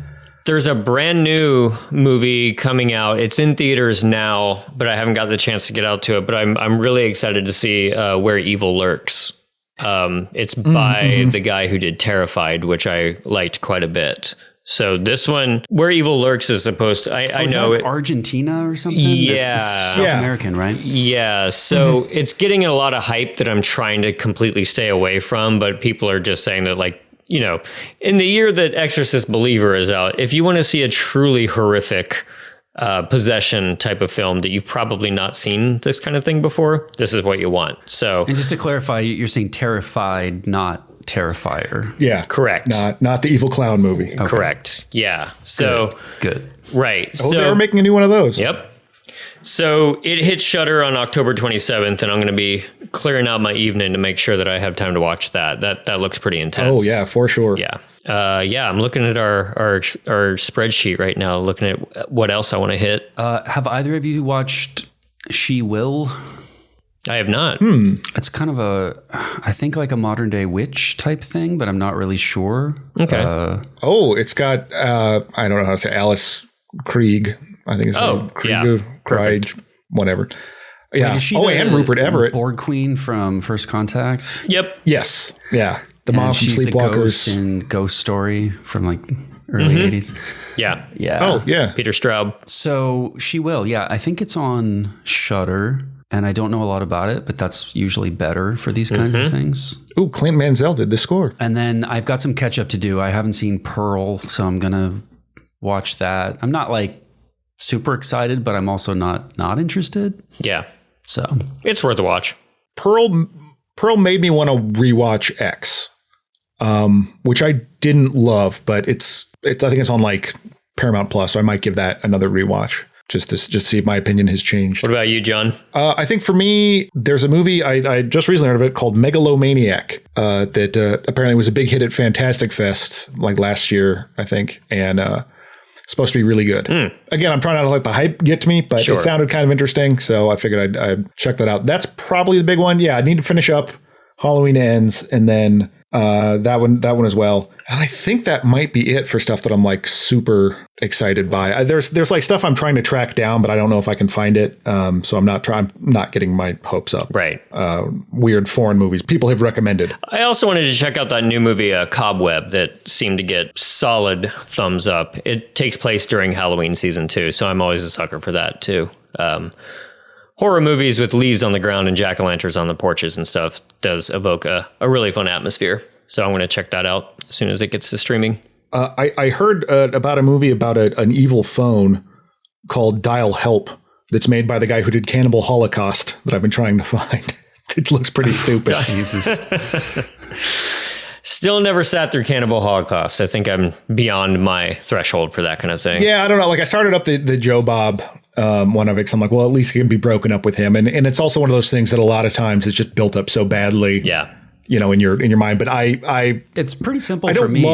There's a brand new movie coming out. It's in theaters now, but I haven't got the chance to get out to it. But I'm really excited to see Where Evil Lurks. It's by the guy who did Terrified, which I liked quite a bit. So this one, Where Evil Lurks, is supposed to. I know it. Argentina or something. Yeah, South American, right? Yeah. So it's getting a lot of hype that I'm trying to completely stay away from. But people are just saying that, like, you know, in the year that Exorcist Believer is out, if you want to see a truly horrific possession type of film that you've probably not seen this kind of thing before, this is what you want. So, and just to clarify, you're saying Terrified, not Terrifier. Yeah, correct. Not the evil clown movie. Okay. Correct. Yeah. So good. Right. Oh, they were making a new one of those. Yep. So it hits Shudder on October 27th, and I'm going to be clearing out my evening to make sure that I have time to watch that. That looks pretty intense. Oh yeah, for sure. Yeah. I'm looking at our spreadsheet right now, looking at what else I want to hit. Have either of you watched She Will? I have not. It's kind of I think like a modern day witch type thing, but I'm not really sure. Okay. It's got, I don't know how to say, Alice Krieg. I think it's Krieger, Krieg, whatever. Yeah. Wait, and Rupert Everett. Borg Queen from First Contact. Yep. Yes. Yeah. The mom from she's the Sleepwalkers. ghost in Ghost Story from like early 80s. Yeah. Yeah. Oh, yeah. Peter Straub. So She Will. Yeah. I think it's on Shudder, and I don't know a lot about it, but that's usually better for these kinds of things. Ooh, Clint Mansell did the score. And then I've got some catch up to do. I haven't seen Pearl, so I'm going to watch that. I'm not like super excited, but I'm also not interested. Yeah. So it's worth a watch. Pearl made me want to rewatch X, which I didn't love, but I think it's on like Paramount Plus, so I might give that another rewatch just to see if my opinion has changed. What about you, John? I think for me, there's a movie I just recently heard of it called Megalomaniac that apparently was a big hit at Fantastic Fest like last year, I think, and supposed to be really good. Again, I'm trying not to let the hype get to me, but it sounded kind of interesting, so I figured I'd check that out. That's probably the big one. Yeah, I need to finish up Halloween Ends, and then that one as well. And I think that might be it for stuff that I'm like super excited by. There's like stuff I'm trying to track down, but I don't know if I can find it. So I'm not getting my hopes up. Right. Weird foreign movies people have recommended. I also wanted to check out that new movie, Cobweb, that seemed to get solid thumbs up. It takes place during Halloween season too, so I'm always a sucker for that too. Horror movies with leaves on the ground and jack-o'-lanterns on the porches and stuff does evoke a really fun atmosphere. So I'm going to check that out as soon as it gets to streaming. I heard about a movie about an evil phone called Dial Help that's made by the guy who did Cannibal Holocaust that I've been trying to find. It looks pretty stupid. Jesus. Still never sat through Cannibal Holocaust. I think I'm beyond my threshold for that kind of thing. Yeah, I don't know. Like I started up the Joe Bob one of it. So I'm like, well, at least it can be broken up with him. And it's also one of those things that a lot of times is just built up so badly. Yeah. You know, in your mind. But it's pretty simple for me.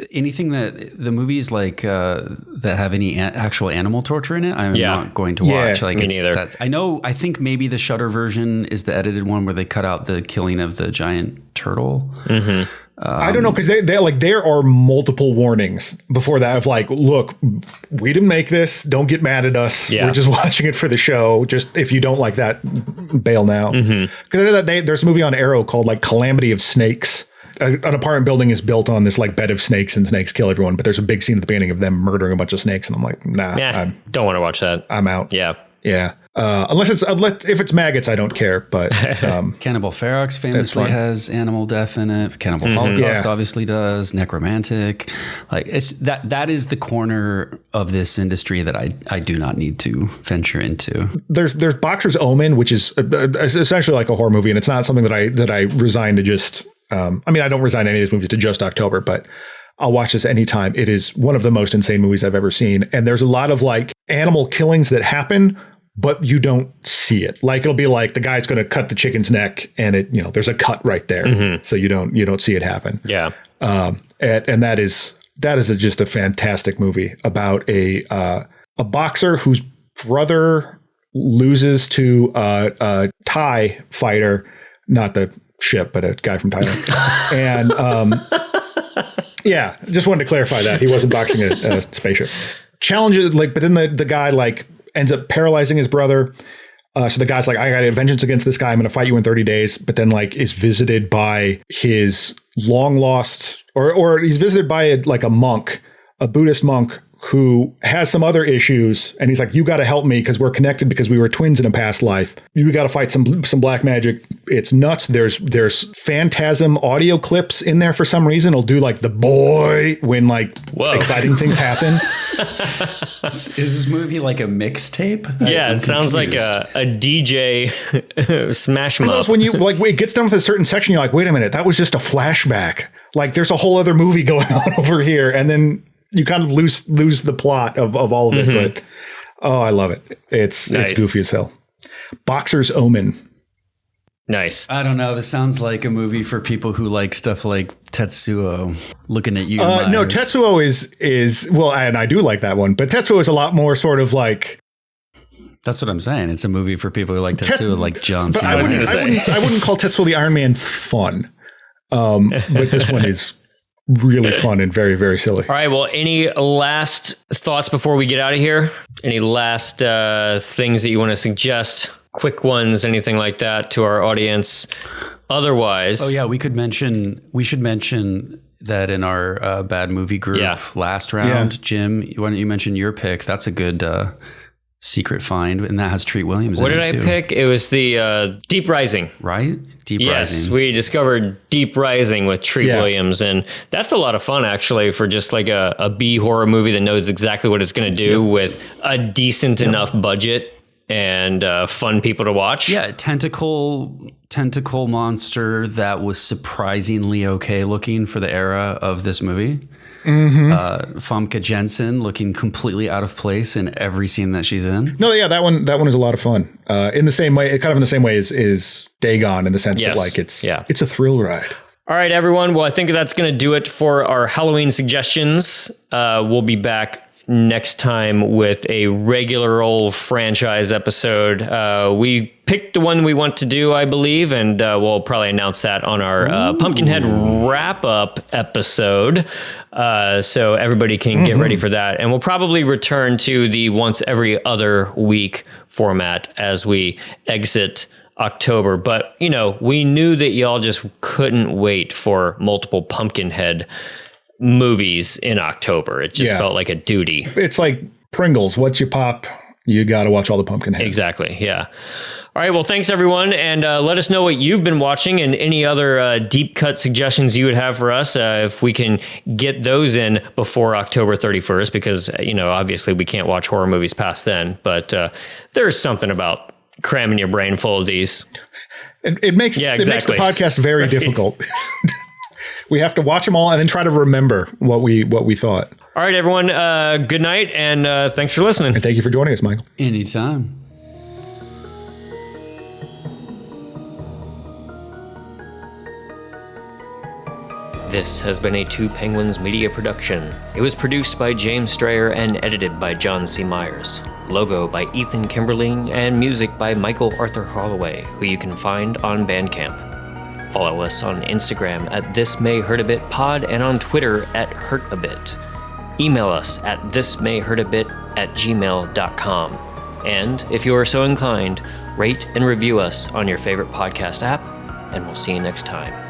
Anything that the movies like that have any actual animal torture in it, I'm not going to watch. Like me neither. I think maybe the Shudder version is the edited one where they cut out the killing of the giant turtle. Mm-hmm. I don't know, because they like there are multiple warnings before that of like, look, we didn't make this. Don't get mad at us. Yeah. We're just watching it for the show. Just if you don't like that, bail now. Because I know that there's a movie on Arrow called like Calamity of Snakes. An apartment building is built on this like bed of snakes, and snakes kill everyone. But there's a big scene at the beginning of them murdering a bunch of snakes, and I'm like, nah, I don't want to watch that. I'm out. Yeah. Yeah. Unless if it's maggots, I don't care. But Cannibal Ferox famously has animal death in it. Cannibal Holocaust obviously does. Necromantic, like it's that is the corner of this industry that I do not need to venture into. There's Boxer's Omen, which is essentially like a horror movie, and it's not something that I resign to just. I mean, I don't resign any of these movies to just October, but I'll watch this anytime. It is one of the most insane movies I've ever seen, and there's a lot of like animal killings that happen, but you don't see it. Like it'll be like the guy's going to cut the chicken's neck, and there's a cut right there, so you don't see it happen. Yeah, and that is just a fantastic movie about a boxer whose brother loses to a Thai fighter, not the ship, but a guy from Thailand. And yeah, just wanted to clarify that he wasn't boxing a spaceship. Challenges but then the guy ends up paralyzing his brother. So the guy's like, I got vengeance against this guy. I'm going to fight you in 30 days. But then is visited by his long lost, or he's visited by a monk, a Buddhist monk who has some other issues. And he's like, you got to help me because we're connected because we were twins in a past life. You got to fight some black magic. It's nuts. There's phantasm audio clips in there for some reason. It'll do the boy when exciting things happen. Is this movie like a mixtape? Yeah, it sounds like a DJ smash mouth. When it gets done with a certain section, you're like, wait a minute, that was just a flashback. There's a whole other movie going on over here. And then you kind of lose the plot of all of it, but I love it. It's goofy as hell. Boxer's Omen. Nice. I don't know. This sounds like a movie for people who like stuff like Tetsuo. Looking at you. No, Tetsuo is well, and I do like that one, but Tetsuo is a lot more sort of like. That's what I'm saying. It's a movie for people who like Tetsuo, like John Cena. I wouldn't call Tetsuo the Iron Man fun, but this one is really fun and very, very silly. All right. Well, any last thoughts before we get out of here? Any last things that you want to suggest? Quick ones, anything like that to our audience? Otherwise, oh yeah, we should mention that in our bad movie group last round. Jim, why don't you mention your pick? That's a good secret find, and that has Treat Williams. What did I pick? It was the Deep Rising, right? Deep Rising. Yes, we discovered Deep Rising with Treat Williams, and that's a lot of fun actually for just like a B horror movie that knows exactly what it's going to do with a decent enough budget and fun people to watch. Yeah, tentacle monster that was surprisingly okay looking for the era of this movie. Famke Jensen looking completely out of place in every scene that she's in. No, yeah, that one is a lot of fun. In the same way, kind of in the same way as Dagon, in the sense that it's a thrill ride. All right, everyone. Well, I think that's going to do it for our Halloween suggestions. We'll be back next time with a regular old franchise episode. We picked the one we want to do, I believe, and we'll probably announce that on our Pumpkinhead wrap-up episode. So everybody can get ready for that. And we'll probably return to the once every other week format as we exit October. But, we knew that y'all just couldn't wait for multiple Pumpkinhead movies in October. It just felt like a duty. It's like Pringles. Once you pop, you got to watch all the Pumpkinheads. Exactly. Yeah. All right. Well, thanks everyone. And let us know what you've been watching and any other deep cut suggestions you would have for us. If we can get those in before October 31st, because, obviously we can't watch horror movies past then, but there's something about cramming your brain full of these. It makes the podcast very difficult. We have to watch them all and then try to remember what we thought. All right, everyone. Good night, and thanks for listening. And thank you for joining us, Michael. Anytime. This has been a Two Penguins Media production. It was produced by James Strayer and edited by John C. Myers. Logo by Ethan Kimberling and music by Michael Arthur Holloway, who you can find on Bandcamp. Follow us on Instagram at thismayhurtabitpod and on Twitter at hurtabit. Email us at thismayhurtabit@gmail.com. And if you are so inclined, rate and review us on your favorite podcast app, and we'll see you next time.